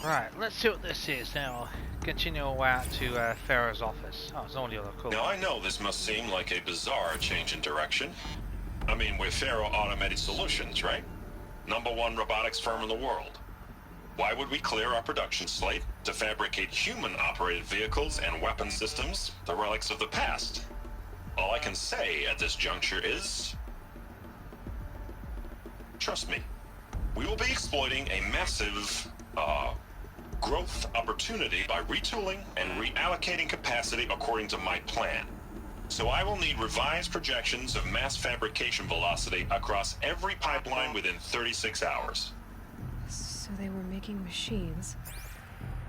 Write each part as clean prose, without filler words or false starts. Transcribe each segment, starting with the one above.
Right, let's see what this is now. Continue our way out to Pharaoh's office. Oh, it's only other cool. Now I know this must seem like a bizarre change in direction. I mean, we're Pharaoh Automated Solutions, right? #1 robotics firm in the world. Why would we clear our production slate to fabricate human-operated vehicles and weapon systems, the relics of the past? All I can say at this juncture is... trust me. We will be exploiting a massive, growth opportunity by retooling and reallocating capacity according to my plan. So I will need revised projections of mass fabrication velocity across every pipeline within 36 hours. So they were making machines,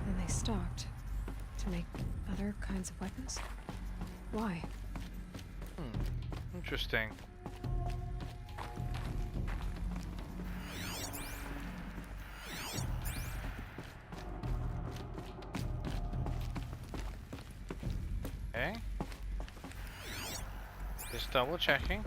then they stopped to make other kinds of weapons? Why? Interesting. Okay. Just double checking.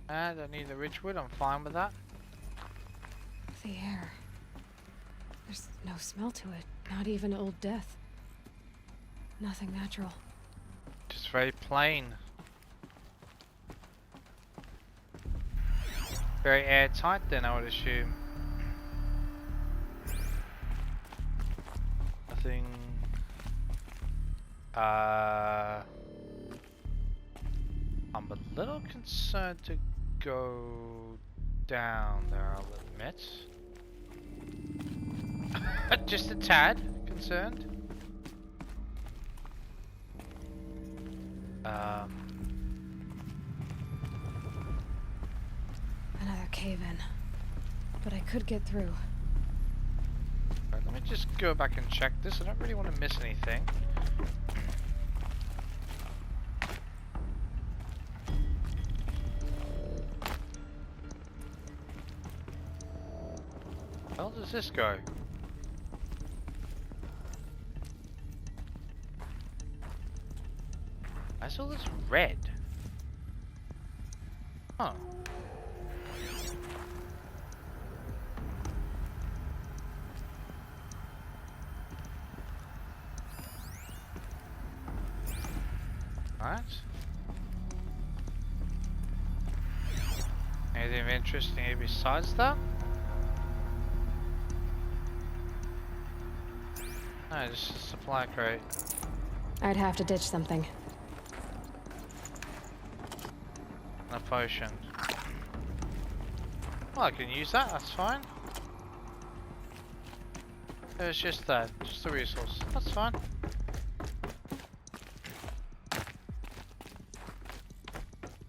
I don't need the ridgewood, I'm fine with that. The air. There's no smell to it, not even Old Death. Nothing natural. Just very plain. Very airtight then, I would assume. Nothing... I'm a little concerned to go down there, I'll admit. Just a tad concerned. Another cave-in. But I could get through. Right, let me just go back and check this. I don't really want to miss anything. Where does this go? I saw this red. Huh. Right. Anything interesting here besides that? No, just a supply crate. I'd have to ditch something. And a potion. Well, I can use that, that's fine. It's just that, just a resource. That's fine.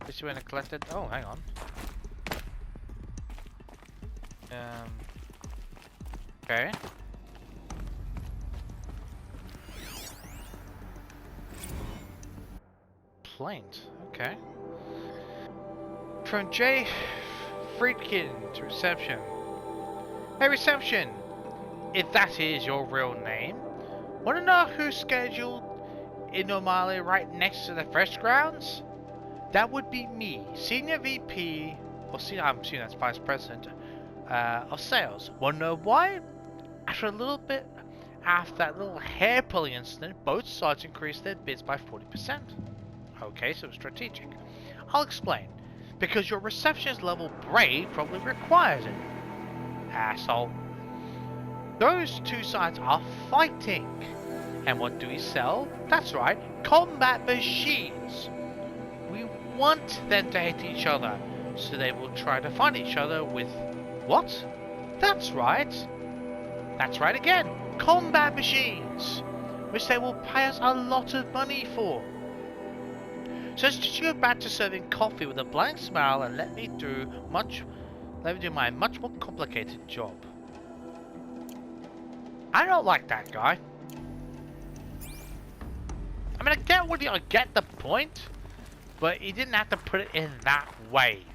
This went and collected. Oh, hang on. Okay. Planes. Okay. From J. Friedkin to reception. Hey, reception! If that is your real name, want to know who's scheduled in O'Malley right next to the fresh grounds? That would be me, Senior VP, or Senior, I'm assuming that's Vice President, of Sales. Want to know why? After that little hair pulling incident, both sides increased their bids by 40%. Okay, so strategic. I'll explain. Because your receptionist level brave probably requires it. Asshole. Those two sides are fighting. And what do we sell? That's right, combat machines. We want them to hate each other, so they will try to find each other with what? That's right. That's right again. Combat machines, which they will pay us a lot of money for. So let's just go back to serving coffee with a blank smile and let me do my much more complicated job. I don't like that guy. I mean, I get the point, but he didn't have to put it in that way.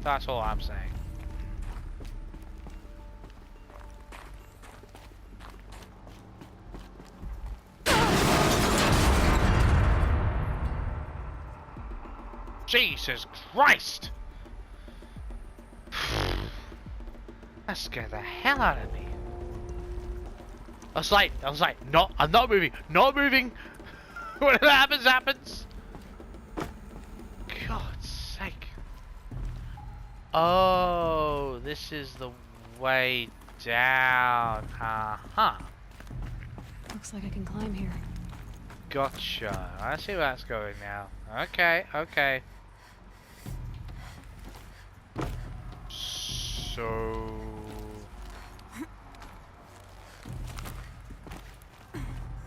That's all I'm saying. Jesus Christ! That scared the hell out of me. I was like, no, I'm not moving, not moving. Whatever happens, happens. God's sake. Oh, this is the way down. Uh-huh. Looks like I can climb here. Gotcha. I see where that's going now. Okay, okay. So...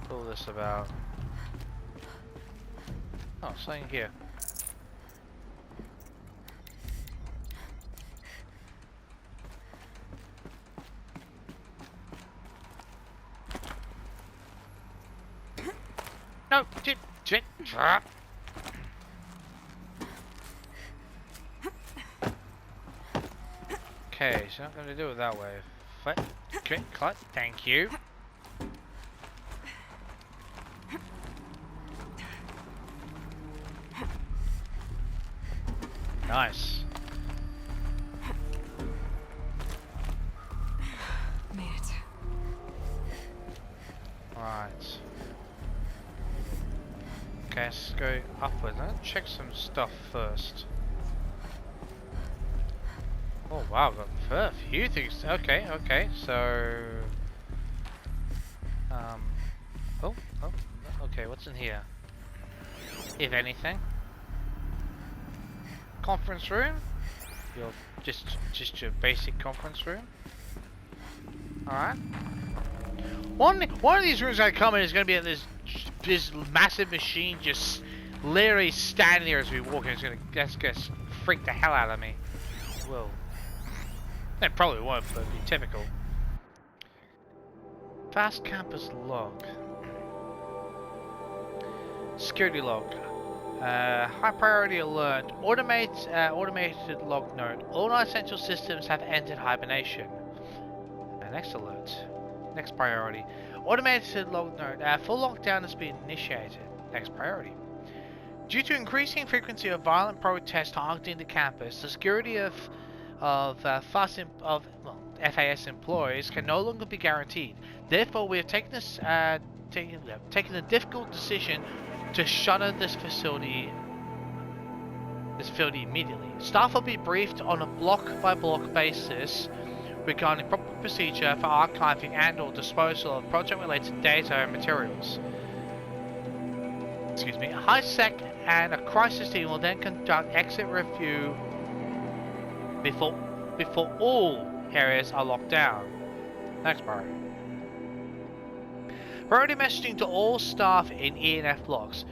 Pull this about. Oh, something here. No, shit. Okay, so not gonna do it that way. Okay, cut. Thank you. Nice. Made it. Right. Okay, let's go upwards. Let's check some stuff first. Oh wow, got a few things. Okay, okay, so... Oh, okay, what's in here? If anything. Conference room? Your just your basic conference room. Alright. One of these rooms I come in is gonna be this massive machine just literally standing there as we walk in. That's gonna freak the hell out of me. Whoa. It probably won't, but it'd be typical. Fast campus log. Security log. High priority alert. Automated log note. All non-essential systems have entered hibernation. Next alert. Next priority. Automated log note. Full lockdown has been initiated. Next priority. Due to increasing frequency of violent protests targeting the campus, the security of FAS employees can no longer be guaranteed. Therefore, we have taken the difficult decision to shutter this facility immediately. Staff will be briefed on a block-by-block basis regarding proper procedure for archiving and/or disposal of project-related data and materials. Excuse me. A high-sec and a crisis team will then conduct exit review before all areas are locked down. Next priority. Priority messaging to all staff in E&F blocks.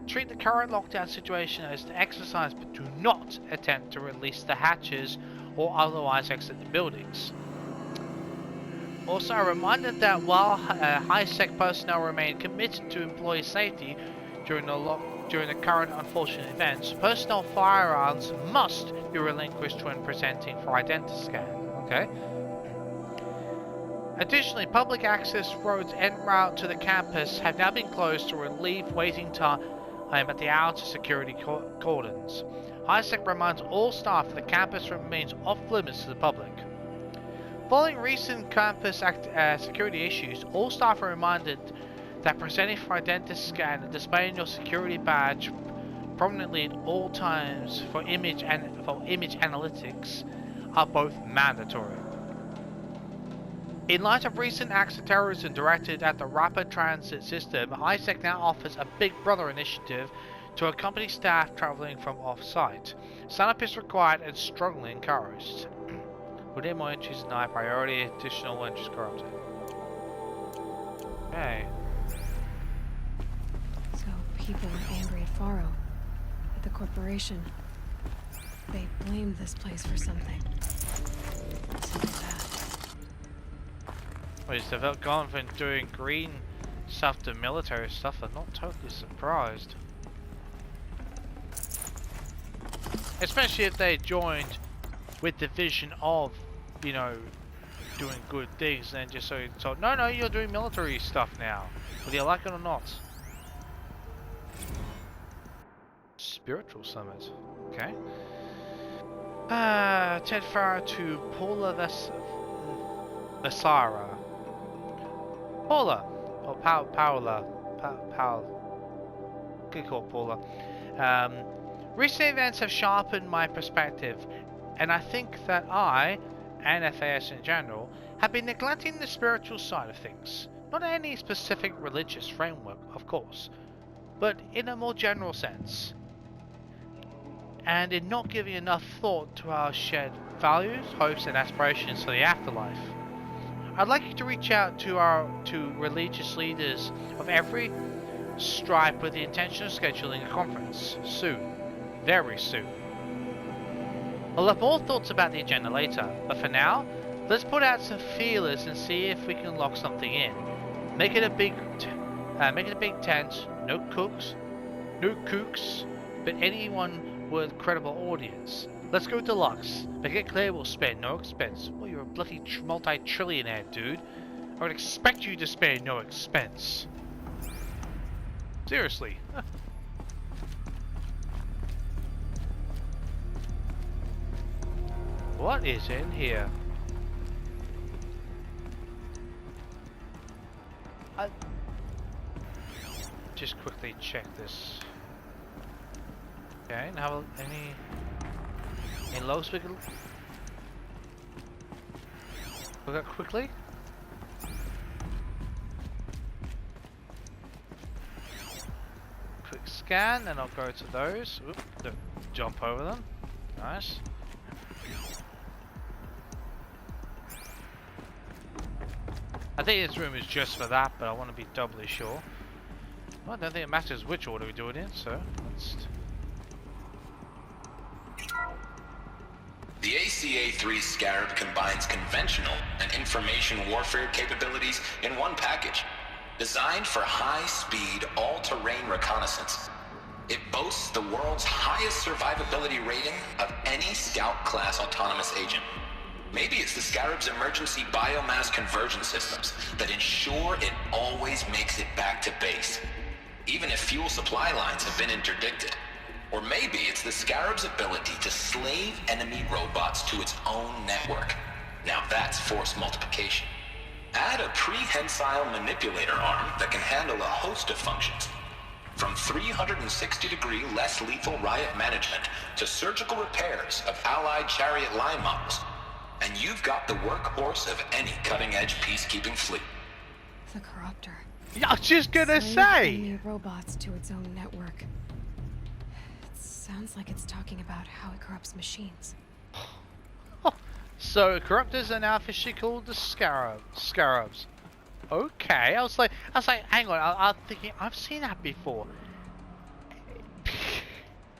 Treat the current lockdown situation as an exercise, but do not attempt to release the hatches or otherwise exit the buildings. Also, a reminder that while high-sec personnel remain committed to employee safety during the current unfortunate events, personnel firearms must be relinquished when presenting for identity scan. Okay. Additionally, public access roads en route to the campus have now been closed to relieve waiting time at the outer security cordons. HiSec reminds all staff that the campus remains off limits to the public. Following recent campus security issues, all staff are reminded that presenting for identity scan and displaying your security badge prominently at all times for image analytics are both mandatory. In light of recent acts of terrorism directed at the rapid transit system, HiSec now offers a Big Brother initiative to accompany staff traveling from off-site. Sign-up is required and strongly encouraged. Within more entries denied priority, additional entries corrupted. Okay. So people were angry at Faro, at the corporation. They blamed this place for something. Something bad. Well, they've gone from doing green stuff to military stuff. I'm not totally surprised. Especially if they joined with the vision of, you know, doing good things, and just so no, you're doing military stuff now, whether you like it or not. Spiritual summit. Okay. Ted Farah to Paula Vasara. Paula. Or Paula. Good call, Paula. Recent events have sharpened my perspective, and I think that I, and FAS in general, have been neglecting the spiritual side of things. Not any specific religious framework, of course, but in a more general sense. And in not giving enough thought to our shared values, hopes, and aspirations for the afterlife. I'd like you to reach out to religious leaders of every stripe with the intention of scheduling a conference soon, very soon. I'll have more thoughts about the agenda later, but for now, let's put out some feelers and see if we can lock something in. Make it a big tent, no kooks, but anyone with credible audience. Let's go deluxe. Make it clear we'll spare no expense. Well, you're a bloody multi-trillionaire, dude. I would expect you to spare no expense. Seriously. What is in here? Just quickly check this. Okay, now any lows we can look at quickly. Quick scan, and I'll go to those. Oop, don't jump over them. Nice. I think this room is just for that, but I want to be doubly sure. Well, I don't think it matters which order we do it in, so let's... The ACA-3 Scarab combines conventional and information warfare capabilities in one package, designed for high-speed, all-terrain reconnaissance. It boasts the world's highest survivability rating of any Scout-class autonomous agent. Maybe it's the Scarab's emergency biomass conversion systems that ensure it always makes it back to base, even if fuel supply lines have been interdicted. Or maybe it's the Scarab's ability to slave enemy robots to its own network. Now that's force multiplication. Add a prehensile manipulator arm that can handle a host of functions, from 360-degree less lethal riot management to surgical repairs of allied chariot line models. And you've got the workhorse of any cutting-edge peacekeeping fleet. The Corruptor. Yeah, I was just gonna Slave say! enemy robots to its own network. It sounds like it's talking about how it corrupts machines. So corruptors are now officially called the Scarabs. Okay, I was like, hang on, I'm thinking I've seen that before.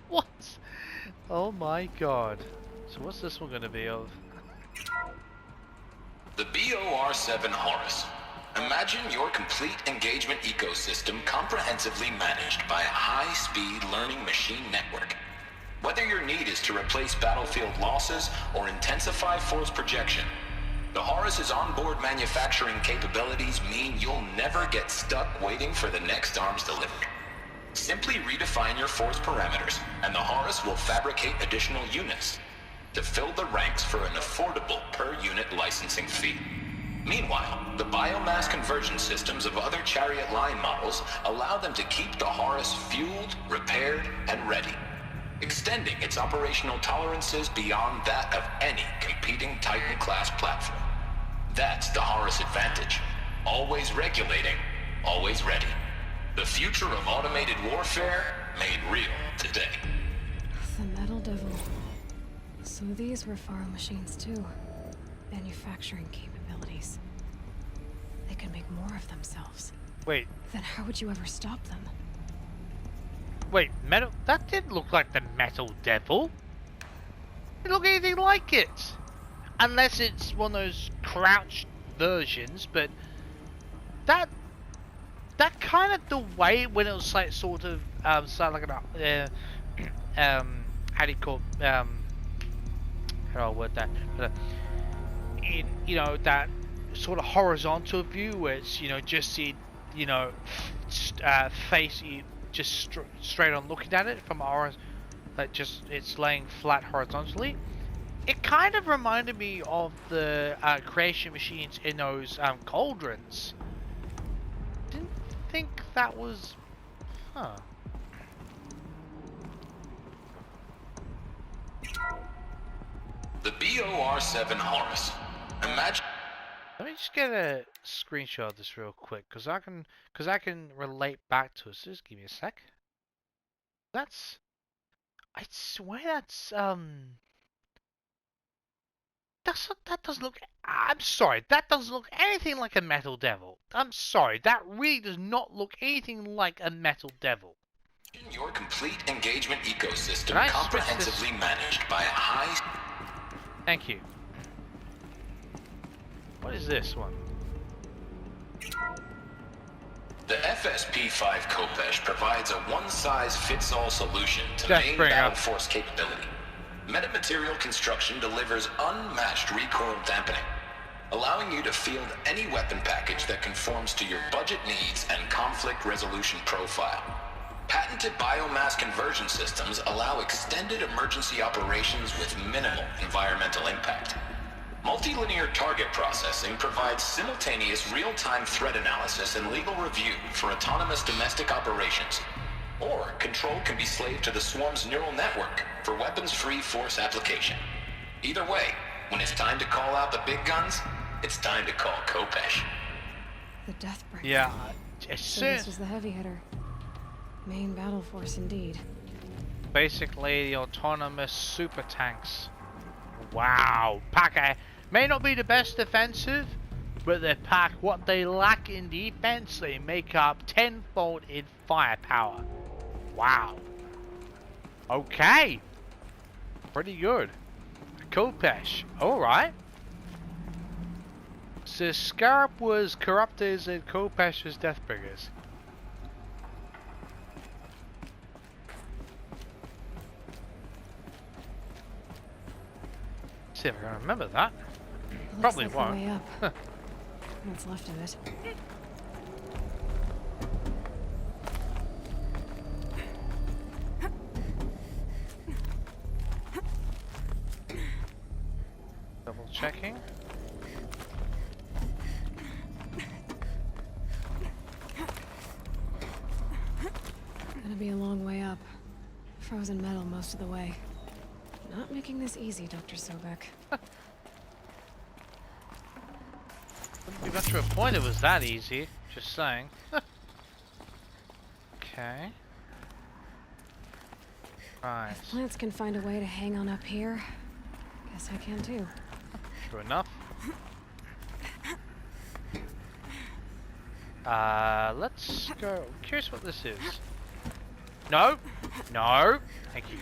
What? Oh my god. So what's this one gonna be of? The BOR-7 Horus. Imagine your complete engagement ecosystem comprehensively managed by a high-speed learning machine network. Whether your need is to replace battlefield losses or intensify force projection, the Horus's onboard manufacturing capabilities mean you'll never get stuck waiting for the next arms delivery. Simply redefine your force parameters, and the Horus will fabricate additional units to fill the ranks for an affordable per-unit licensing fee. Meanwhile, the biomass conversion systems of other chariot line models allow them to keep the Horus fueled, repaired, and ready, extending its operational tolerances beyond that of any competing Titan-class platform. That's the Horus advantage. Always regulating, always ready. The future of automated warfare made real today. The Metal Devil. So these were Faro machines too. Manufacturing capabilities. They can make more of themselves. Wait, Then how would you ever stop them? wait, metal? That didn't look like the Metal Devil. It didn't look anything like it. Unless it's one of those crouched versions, but that kind of the way when it was like sort of sound like an how do you call how do I word that? You know, that sort of horizontal view where it's, you know, just see, you know, face you just straight on looking at it from a Like just it's laying flat horizontally. It kind of reminded me of the creation machines in those cauldrons. Didn't think that was, huh? The BOR-7 Horus. Imagine. Let me just get a screenshot of this real quick, because I can relate back to it. So just give me a sec. That's, I swear that doesn't look. I'm sorry, that doesn't look anything like a metal devil. I'm sorry, that really does not look anything like a metal devil. Your complete engagement ecosystem Can I switch comprehensively this? managed by a high. Thank you. What is this one? The FSP-5 Kopesh provides a one-size-fits-all solution to Death main Bringer. battle force capability. Metamaterial construction delivers unmatched recoil dampening, allowing you to field any weapon package that conforms to your budget needs and conflict resolution profile. Patented biomass conversion systems allow extended emergency operations with minimal environmental impact. Multilinear target processing provides simultaneous real-time threat analysis and legal review for autonomous domestic operations. Or control can be slaved to the swarm's neural network for weapons-free force application. Either way, when it's time to call out the big guns, it's time to call Kopesh. The Deathbringer. Yeah, as So soon this was the heavy hitter. Main battle force indeed. basically the autonomous super tanks. Wow, Packer may not be the best defensive, but they pack what they lack in defense. They make up tenfold in firepower. Wow. Okay. Pretty good. Kopesh. Alright. So Scarab was Corruptors and Kopesh was Deathbringers. See if I can remember that. Probably Looks like won't. the way up. What's left of it. Double checking. Gonna be a long way up. Frozen metal most of the way. Not making this easy, Dr. Sobek. Wouldn't be much of a point it was that easy. Just saying. Okay. Right. If plants can find a way to hang on up here, guess I can too. True enough. Let's go. I'm curious what this is. No! No! Thank you.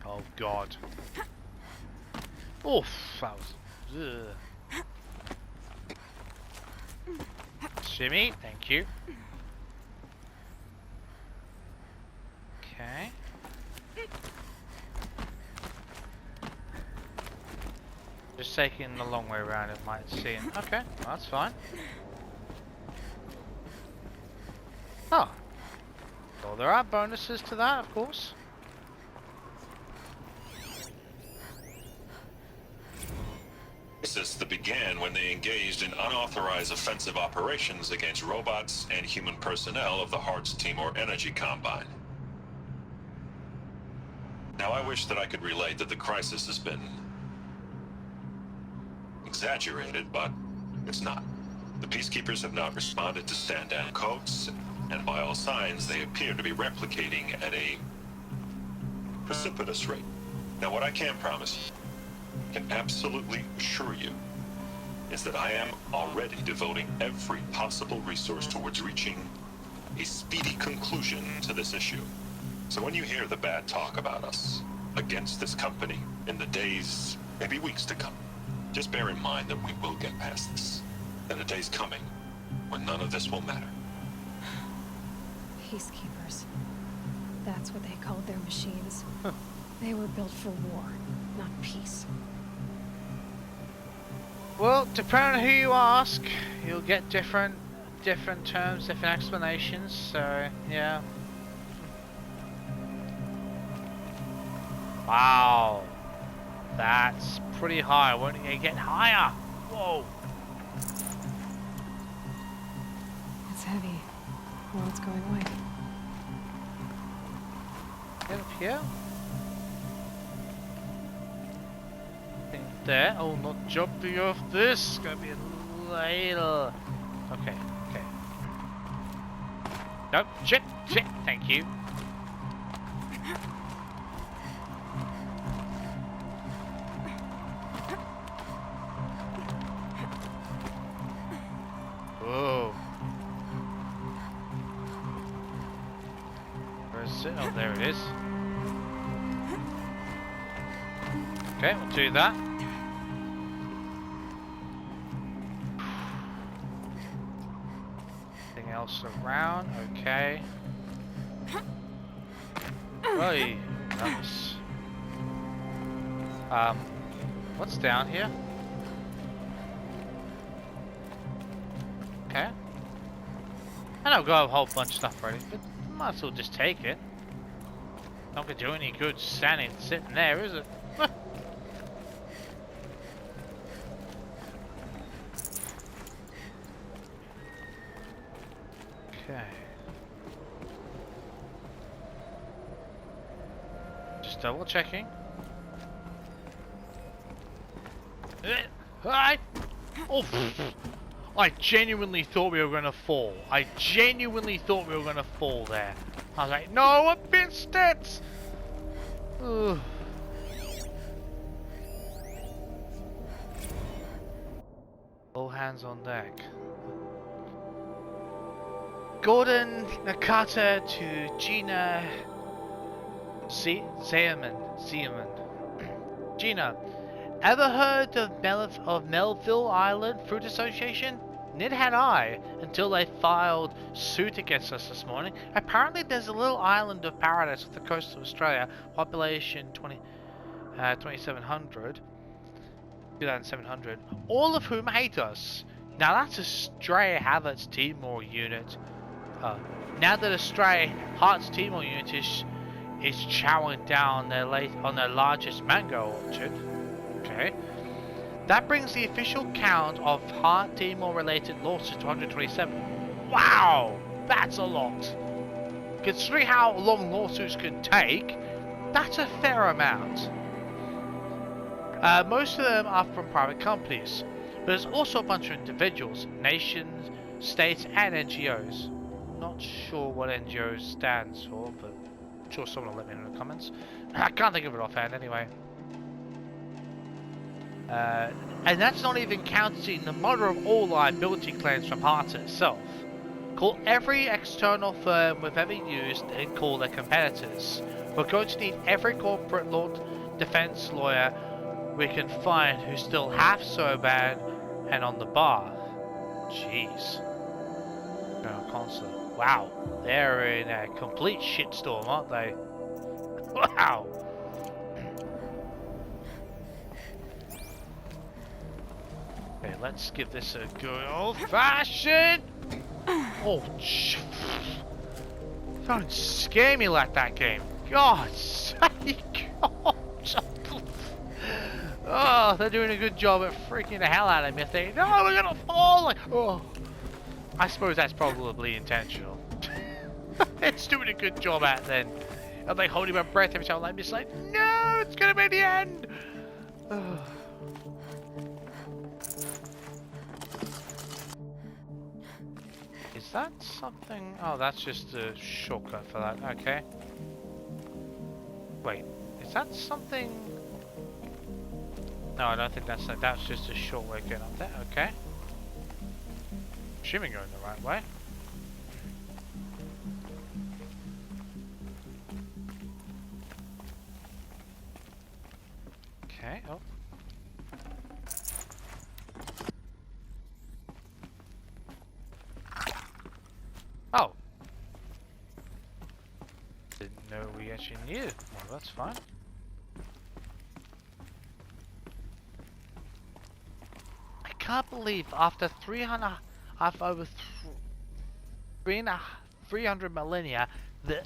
Oh god. Oof, that was... Ugh. Shimmy, thank you. Okay. Just taking the long way around, it might seem. Okay, that's fine. Oh. Well, there are bonuses to that, of course. Crisis that began when they engaged in unauthorized offensive operations against robots and human personnel of the Hearts Timor Energy Combine. Now, I wish that I could relate that the crisis has been exaggerated, but it's not. The Peacekeepers have not responded to stand-down codes, and by all signs, they appear to be replicating at a precipitous rate. Now, what I can promise, can absolutely assure you, is that I am already devoting every possible resource towards reaching a speedy conclusion to this issue. So when you hear the bad talk about us against this company in the days, maybe weeks to come, just bear in mind that we will get past this. And a day's coming when none of this will matter. Peacekeepers. That's what they called their machines. They were built for war, not peace. Well, depending on who you ask, you'll get different terms, different explanations, so, yeah. Wow. That's pretty high. Won't it get higher? Whoa. It's heavy. Well, it's going away. Get up here. Thing there. Oh, not jumping off this. Gonna be later. Okay, okay. Nope. Shit, shit. Thank you. Whoa. Where is it? Oh, there it is. Okay, we'll do that. Anything else around? Okay. Right. Nice. What's down here? Okay. I know I've got a whole bunch of stuff ready, but might as well just take it. Not gonna do any good sitting there, is it? Okay. Just double checking. Hi! Oh! I genuinely thought we were gonna fall. I genuinely thought we were gonna fall there. I was like, no, I missed it! Ugh. All hands on deck. Gordon Nakata to Gina Zeman. Gina, ever heard of Melville Island Fruit Association? Neither had I, until they filed suit against us this morning. Apparently there's a little island of paradise off the coast of Australia, population 2,700, all of whom hate us. Now that's Australia Havertz Timor unit. Now that Australia Hearts Timor unit is chowing down on their largest mango orchard. Okay. That brings the official count of Heart Timor related lawsuits to 127. Wow! That's a lot. Considering how long lawsuits can take, that's a fair amount. Most of them are from private companies, but there's also a bunch of individuals, nations, states, and NGOs. Not sure what NGO stands for, but I'm sure someone will let me know in the comments. I can't think of it offhand anyway. And that's not even counting the mother of all liability claims from Hearts itself. Call every external firm we've ever used and call their competitors. We're going to need every corporate law defense lawyer we can find who's still half sober and on the bar. Jeez. General Consul. Wow. They're in a complete shitstorm, aren't they? Wow. Okay, let's give this a good old-fashioned. Oh, don't scare me like that, game. God's sake. Oh, they're doing a good job at freaking the hell out of me. They, no, we're gonna fall. Like, oh, I suppose that's probably intentional. It's doing a good job at then. I'm like holding my breath every time I'm just like, no, it's gonna be the end. Is that something? Oh, that's just a shortcut for that. Okay. Wait, is that something? No, I don't think that's like, that's just a short way getting up there. Okay. Assuming going the right way. Okay. Oh. Oh. Didn't know we actually needed. Well, that's fine. I can't believe after 300 millennia that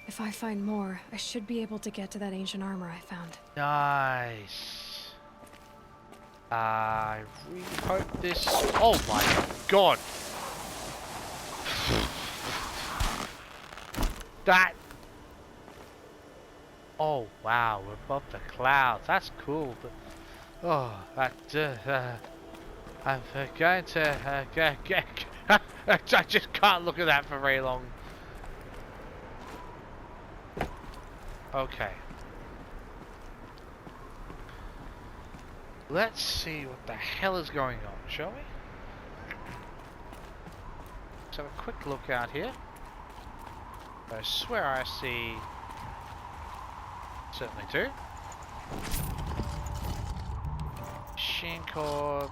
If I find more, I should be able to get to that ancient armor I found. Nice. I really hope this... Oh my god! That... Oh wow, we're above the clouds. That's cool, but... Oh, that... I'm going to... I just can't look at that for very long. Okay. Let's see what the hell is going on, shall we? Let's have a quick look out here. I swear I see... Certainly do. Machine core...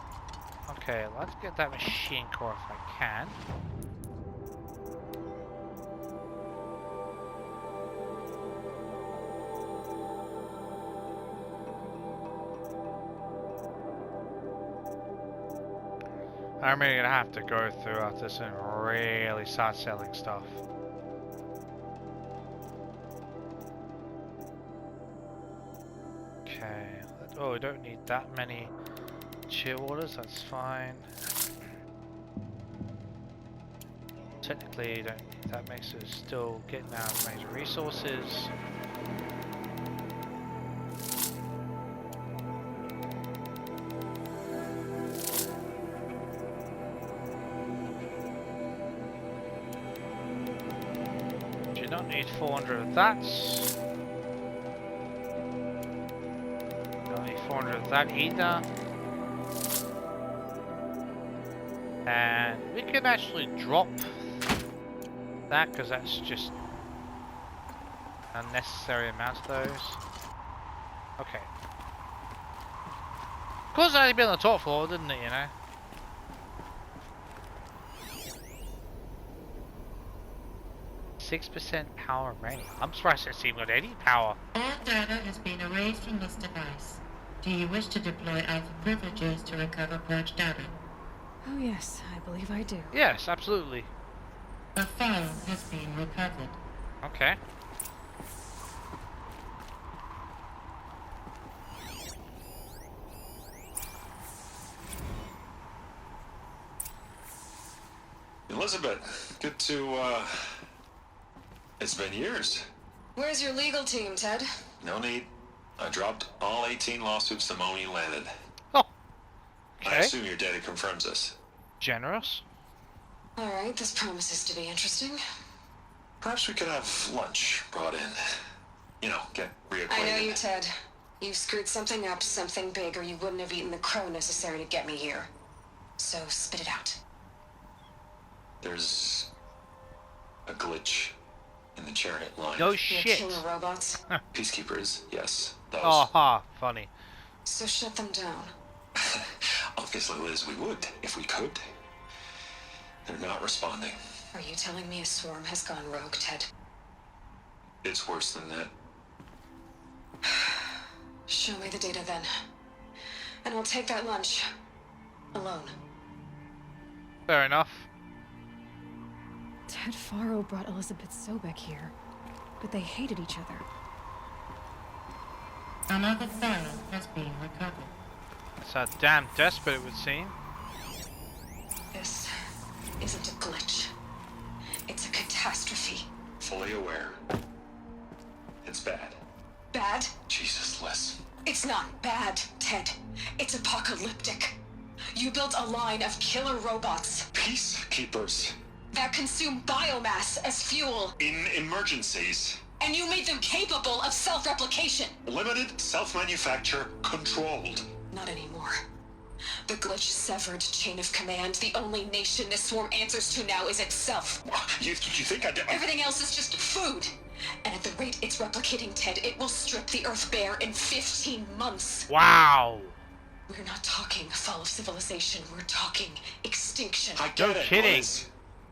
Okay, let's get that machine core if I can. I'm really gonna have to go throughout this and really start selling stuff. Okay. Oh, we don't need that many cheer waters, that's fine. Technically, you don't need that, makes us still getting out of major resources. Do not need 400 of that. Don't need 400 of that either. And we can actually drop that because that's just unnecessary amount of those. Okay. Of course, it had to be on the top floor, didn't it? You know. 6% power remaining. I'm surprised it's even got any power. All data has been erased from this device. Do you wish to deploy Alpha privileges to recover purged data? Oh yes, I believe I do. Yes, absolutely. A file has been recovered. Okay. Elizabeth, good to, it's been years. Where's your legal team, Ted? No need. I dropped all 18 lawsuits the moment you landed. Oh. I Okay. assume your data confirms this. Generous. Alright, this promises to be interesting. Perhaps we could have lunch brought in. You know, get reacquainted. I know you, Ted. You screwed something up, something big, or you wouldn't have eaten the crow necessary to get me here. So, spit it out. There's a glitch in the chariot line. No Your shit. killer robots. Peacekeepers, yes. Those. Aha, funny. So shut them down. Obviously, Liz, we would, if we could. They're not responding. Are you telling me a swarm has gone rogue, Ted? It's worse than that. Show me the data then. And I'll take that lunch. Alone. Fair enough. Ted Faro brought Elizabeth Sobek here, but they hated each other. Another file has been recovered. That's how damn desperate it would seem. This isn't a glitch. It's a catastrophe. Fully aware. It's bad. Bad? Jesus, Liz. It's not bad, Ted. It's apocalyptic. You built a line of killer robots Peacekeepers. that consume biomass as fuel, In emergencies. and you made them capable of self-replication. Limited, self-manufacture, controlled. Not anymore. The glitch severed chain of command. The only nation this swarm answers to now is itself. You think I did? Everything else is just food. And at the rate it's replicating, Ted, it will strip the Earth bare in 15 months. Wow. We're not talking fall of civilization. We're talking extinction. I get No it, kidding. Liz.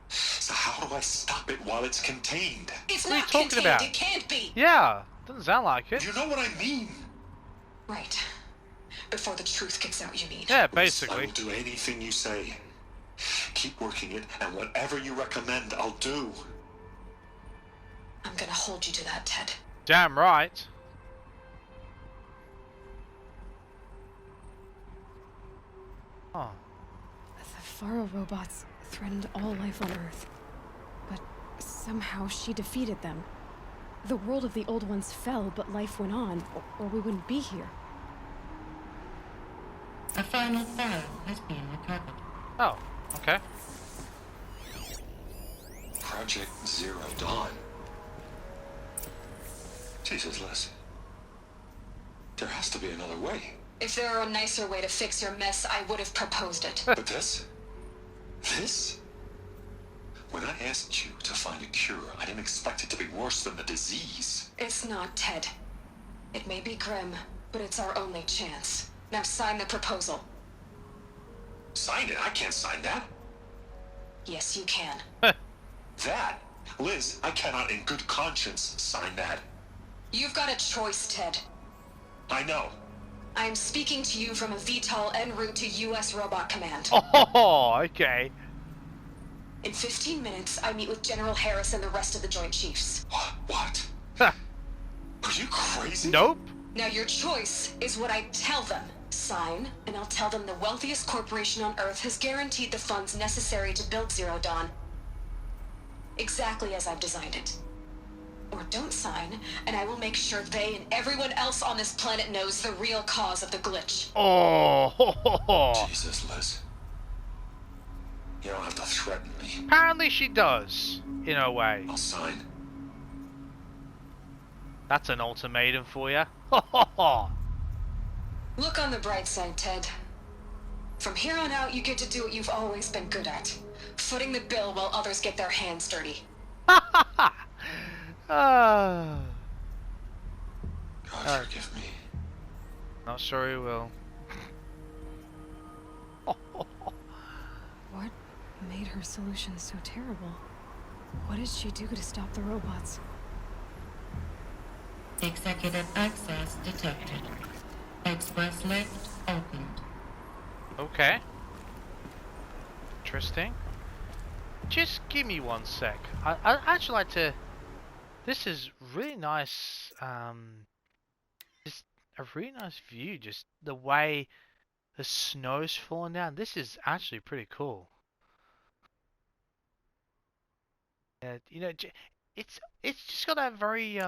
So how do I stop it while it's contained? It's What are you not talking contained. about? It can't be. Yeah. Doesn't sound like it. You know what I mean? Right. Before the truth gets out, you mean. Yeah, I basically. will do anything you say. Keep working it, and whatever you recommend, I'll do. I'm gonna hold you to that, Ted. Damn right. Oh. The Faro robots threatened all life on Earth. But somehow she defeated them. The world of the Old Ones fell, but life went on, or we wouldn't be here. A final file has been recovered. Oh, okay. Project Zero Dawn. Jesus, Liz. There has to be another way. If there were a nicer way to fix your mess, I would have proposed it. But this? This? When I asked you to find a cure, I didn't expect it to be worse than the disease. It's not, Ted. It may be grim, but it's our only chance. Now sign the proposal. Sign it? I can't sign that. Yes, you can. That? Liz, I cannot in good conscience sign that. You've got a choice, Ted. I know. I am speaking to you from a VTOL en route to U.S. Robot Command. Oh, okay. In 15 minutes, I meet with General Harris and the rest of the Joint Chiefs. What? Huh. Are you crazy? Nope. Now your choice is what I tell them. Sign, and I'll tell them the wealthiest corporation on Earth has guaranteed the funds necessary to build Zero Dawn. Exactly as I've designed it. Or don't sign, and I will make sure they and everyone else on this planet knows the real cause of the glitch. Oh. Jesus, Liz. You don't have to threaten me. Apparently she does, in a way. I'll sign. That's an ultimatum for you. Look on the bright side, Ted. From here on out, you get to do what you've always been good at. Footing the bill while others get their hands dirty. God forgive me. Not sure he will. What made her solution so terrible? What did she do to stop the robots? Executive access detected. Express lift opened. Okay. Interesting. Just give me one sec. I'd actually like to... This is really nice, just a really nice view, just the way the snow's falling down. This is actually pretty cool. You know, it's just got a very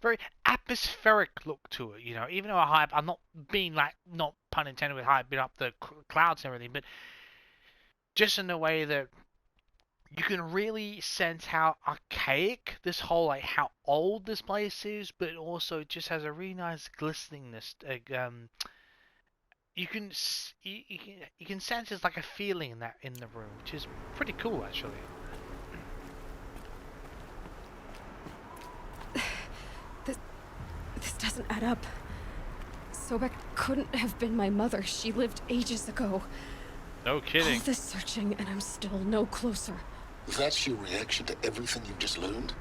very atmospheric look to it. You know, even though I'm not being like, not pun intended with hyping up the clouds and everything, but just in the way that you can really sense how archaic this whole, like how old this place is, but it also just has a really nice glisteningness. You can sense it's like a feeling in the room, which is pretty cool actually. This doesn't add up. Sobek couldn't have been my mother. She lived ages ago. No kidding. All this searching, and I'm still no closer. That's your reaction to everything you've just learned?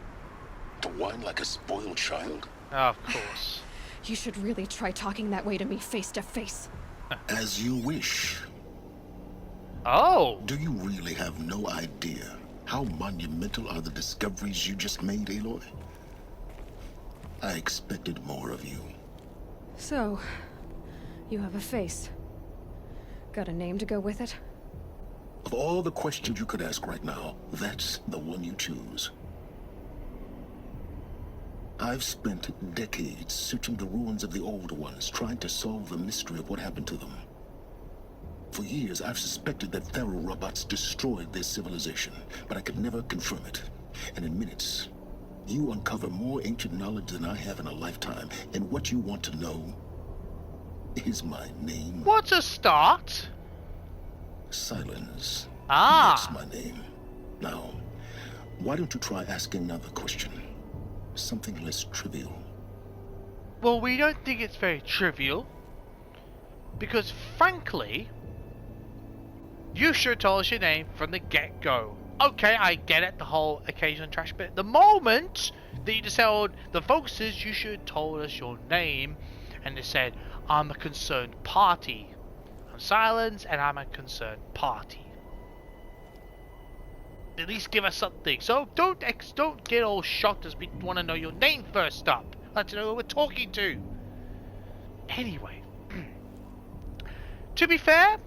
To whine like a spoiled child? Of course. You should really try talking that way to me face to face. As you wish. Oh! Do you really have no idea how monumental are the discoveries you just made, Aloy? I expected more of you. So, you have a face. Got a name to go with it? Of all the questions you could ask right now, that's the one you choose. I've spent decades searching the ruins of the Old Ones, trying to solve the mystery of what happened to them. For years, I've suspected that Faro robots destroyed their civilization, but I could never confirm it. And in minutes, you uncover more ancient knowledge than I have in a lifetime, and what you want to know is my name. What a start! Silence. Ah! That's my name. Now, why don't you try asking another question? Something less trivial. Well, we don't think it's very trivial. Because, frankly, you should have told us your name from the get-go. Okay, I get it, the whole occasional trash bit. The moment that you just told the focuses, you should have told us your name. And they said, I'm a concerned party. I'm Silence, and I'm a concerned party. at least give us something. So don't get all shocked as we want to know your name first up. Let's know who we're talking to. Anyway, to be fair,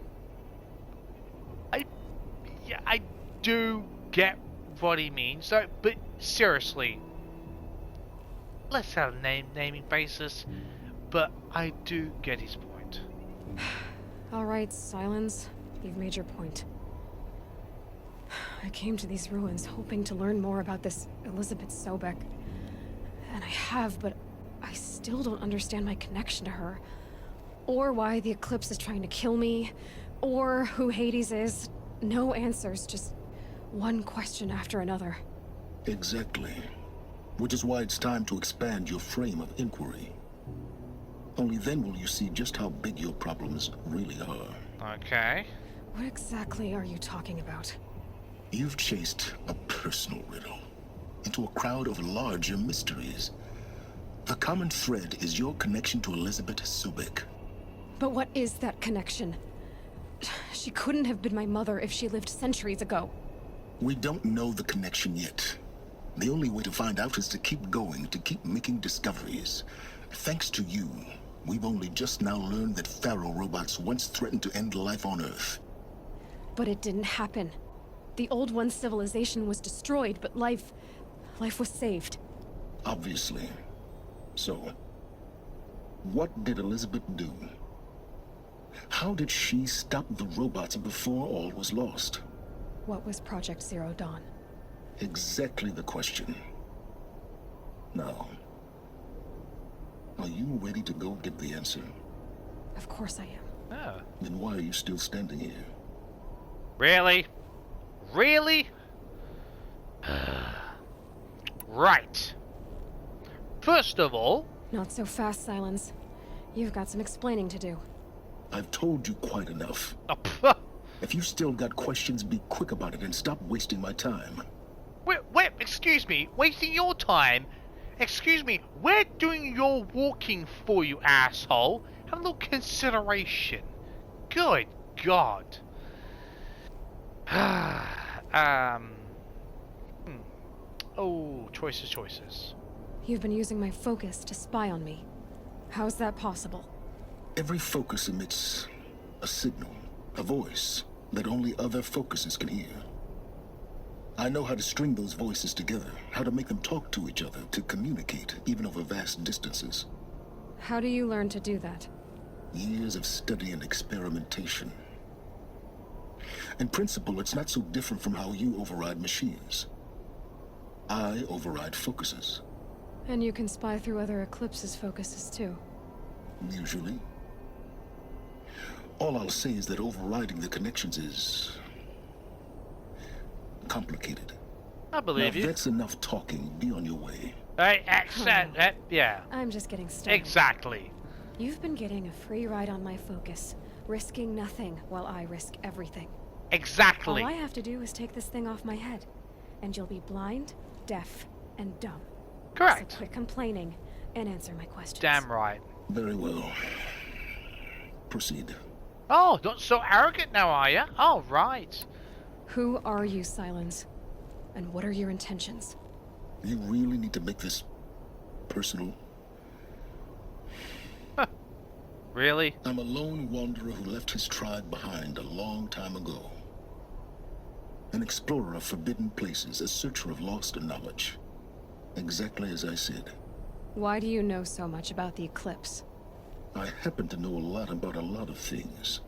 I do get what he means. So, but seriously, let's have a naming basis. But I do get his point. Alright, Silence. You've made your point. I came to these ruins hoping to learn more about this Elizabeth Sobek. And I have, but I still don't understand my connection to her. Or why the Eclipse is trying to kill me. Or who Hades is. No answers, just one question after another. Exactly. Which is why it's time to expand your frame of inquiry. Only then will you see just how big your problems really are. Okay. What exactly are you talking about? You've chased a personal riddle into a crowd of larger mysteries. The common thread is your connection to Elizabeth Sobek. But what is that connection? She couldn't have been my mother if she lived centuries ago. We don't know the connection yet. The only way to find out is to keep going, to keep making discoveries. Thanks to you, we've only just now learned that Pharaoh robots once threatened to end life on Earth. But it didn't happen. The Old One's civilization was destroyed, but life was saved. Obviously. So, what did Elizabeth do? How did she stop the robots before all was lost? What was Project Zero Dawn? Exactly the question. Now, are you ready to go get the answer? Of course I am. Oh. Then why are you still standing here? Really? Really? Right. First of all... Not so fast, Silence. You've got some explaining to do. I've told you quite enough. Oh, If you still got questions, be quick about it and stop wasting my time. wait, excuse me. Wasting your time? Excuse me, we're doing your walking for you, asshole. Have a little consideration. Good God. Oh, choices. You've been using my focus to spy on me. How's that possible? Every focus emits a signal, a voice that only other focuses can hear. I know how to string those voices together, how to make them talk to each other, to communicate, even over vast distances. How do you learn to do that? Years of study and experimentation. In principle, it's not so different from how you override machines. I override focuses. And you can spy through other Eclipse's focuses too. Usually. All I'll say is that overriding the connections is complicated. I believe Now, you. if that's enough talking, be on your way. Hey, accent. Yeah. I'm just getting started. Exactly. You've been getting a free ride on my focus, risking nothing while I risk everything. Exactly. All I have to do is take this thing off my head, and you'll be blind, deaf, and dumb. Correct. So quit complaining and answer my questions. Damn right. Very well. Proceed. Oh, not so arrogant now, are you? Oh, right. Who are you, Silence? And what are your intentions? You really need to make this personal? Really? I'm a lone wanderer who left his tribe behind a long time ago. An explorer of forbidden places, a searcher of lost knowledge. Exactly as I said. Why do you know so much about the Eclipse? I happen to know a lot about a lot of things.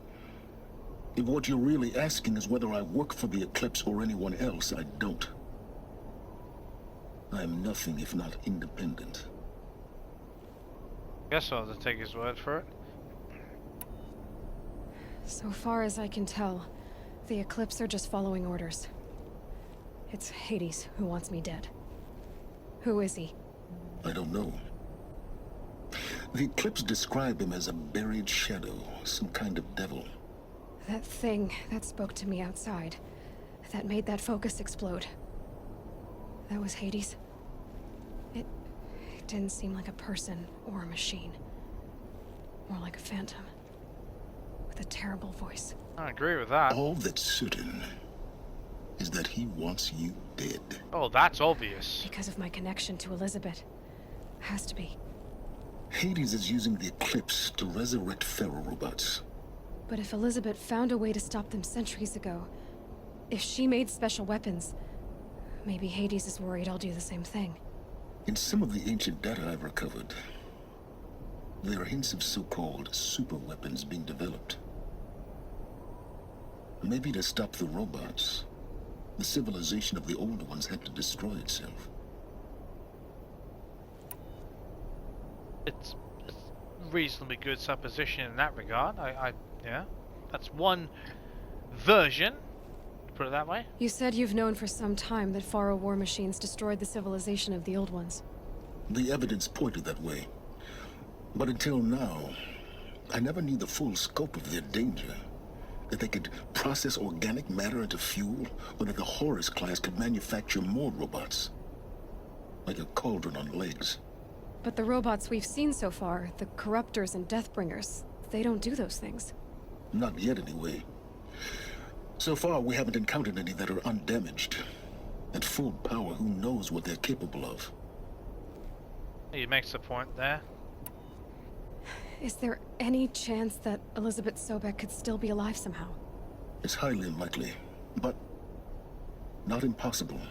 If what you're really asking is whether I work for the Eclipse or anyone else, I don't. I am nothing if not independent. Guess I'll have to take his word for it. So far as I can tell, the Eclipse are just following orders. It's Hades who wants me dead. Who is he? I don't know. The Eclipse describe him as a buried shadow, some kind of devil. That thing that spoke to me outside, that made that focus explode. That was Hades. It didn't seem like a person or a machine. More like a phantom. With a terrible voice. I agree with that. All that's certain is that he wants you dead. Oh, that's obvious. Because of my connection to Elizabeth. Has to be. Hades is using the eclipse to resurrect feral robots. But if Elizabeth found a way to stop them centuries ago, if she made special weapons, maybe Hades is worried I'll do the same thing. In some of the ancient data I've recovered, there are hints of so-called super weapons being developed. Maybe to stop the robots, the civilization of the older ones had to destroy itself. It's reasonably good supposition in that regard. Yeah, that's one version, put it that way. You said you've known for some time that Faro war machines destroyed the civilization of the old ones. The evidence pointed that way. But until now, I never knew the full scope of their danger. That they could process organic matter into fuel, or that the Horus class could manufacture more robots. Like a cauldron on legs. But the robots we've seen so far, the Corruptors and Deathbringers, they don't do those things. Not yet, anyway. So far, we haven't encountered any that are undamaged. At full power, who knows what they're capable of? He makes a point there. Is there any chance that Elizabeth Sobek could still be alive somehow? It's highly unlikely, but not impossible.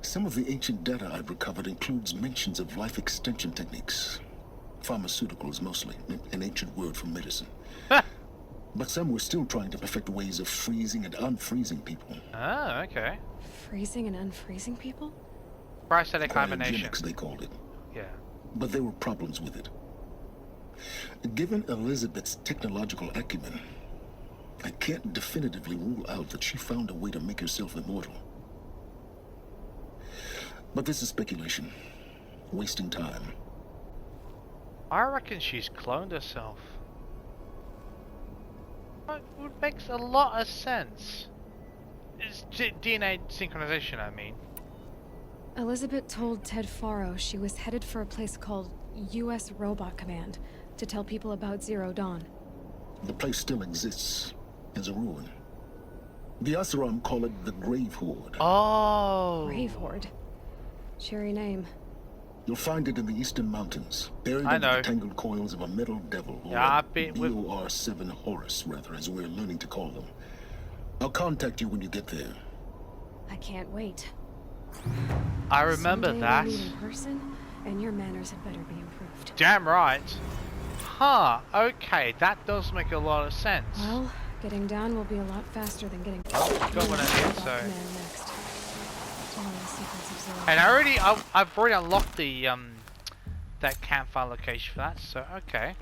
Some of the ancient data I've recovered includes mentions of life extension techniques. Pharmaceuticals, mostly, an ancient word for medicine. But some were still trying to perfect ways of freezing and unfreezing people. Ah, okay. Freezing and unfreezing people? Cryogenic hibernation. Cryogenics, they called it. Yeah. But there were problems with it. Given Elizabeth's technological acumen, I can't definitively rule out that she found a way to make herself immortal. But this is speculation. Wasting time. I reckon she's cloned herself. It makes a lot of sense. It's DNA synchronization, I mean. Elizabeth told Ted Faro she was headed for a place called U.S. Robot Command to tell people about Zero Dawn. The place still exists as a ruin. The Asuram call it the Grave Horde. Oh. Grave Horde. Cheery name. You'll find it in the eastern mountains, buried I under know. the tangled coils of a metal devil, or Yeah, I've been with... BOR-7 Horus, rather, as we're learning to call them. I'll contact you when you get there. I can't wait. I remember Someday that. we'll meet in person, and your manners had better be improved. Damn right. Huh, okay, that does make a lot of sense. Well, getting down will be a lot faster than getting Got one in here, Robot so... Command next. Following the sequence of Zero And Dawn. I've already unlocked the, that campfire location for that, so, okay.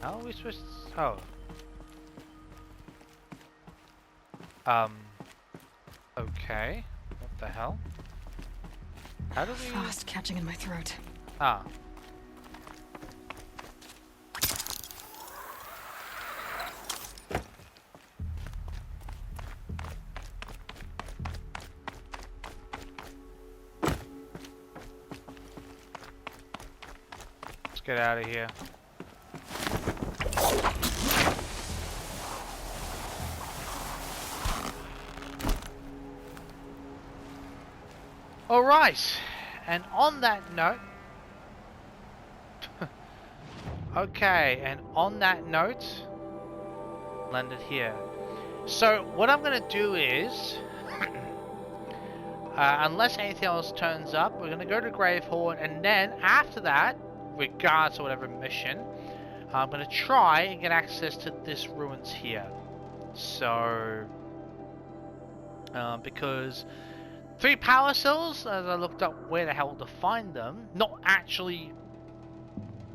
How are we supposed to... Oh. Okay. What the hell? How do we... Frost catching in my throat. Ah. Let's get out of here. Alright, and on that note, okay, and on that note, landed here. So what I'm going to do is, unless anything else turns up, we're going to go to Grave Horde, and then after that, regardless of whatever mission, I'm going to try and get access to this ruins here. So, because 3 power cells, as I looked up where the hell to find them, not actually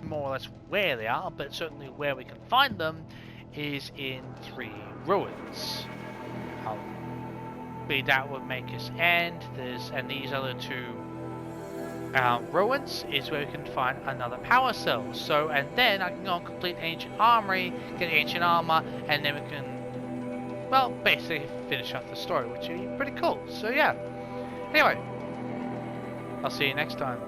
more or less where they are, but certainly where we can find them, is in 3 ruins. Be that would make us end. And these other 2 ruins is where we can find another power cell. So, and then I can go and complete Ancient Armory, get Ancient Armor, and then we can, well, basically finish off the story, which would be pretty cool. So yeah. Anyway, I'll see you next time.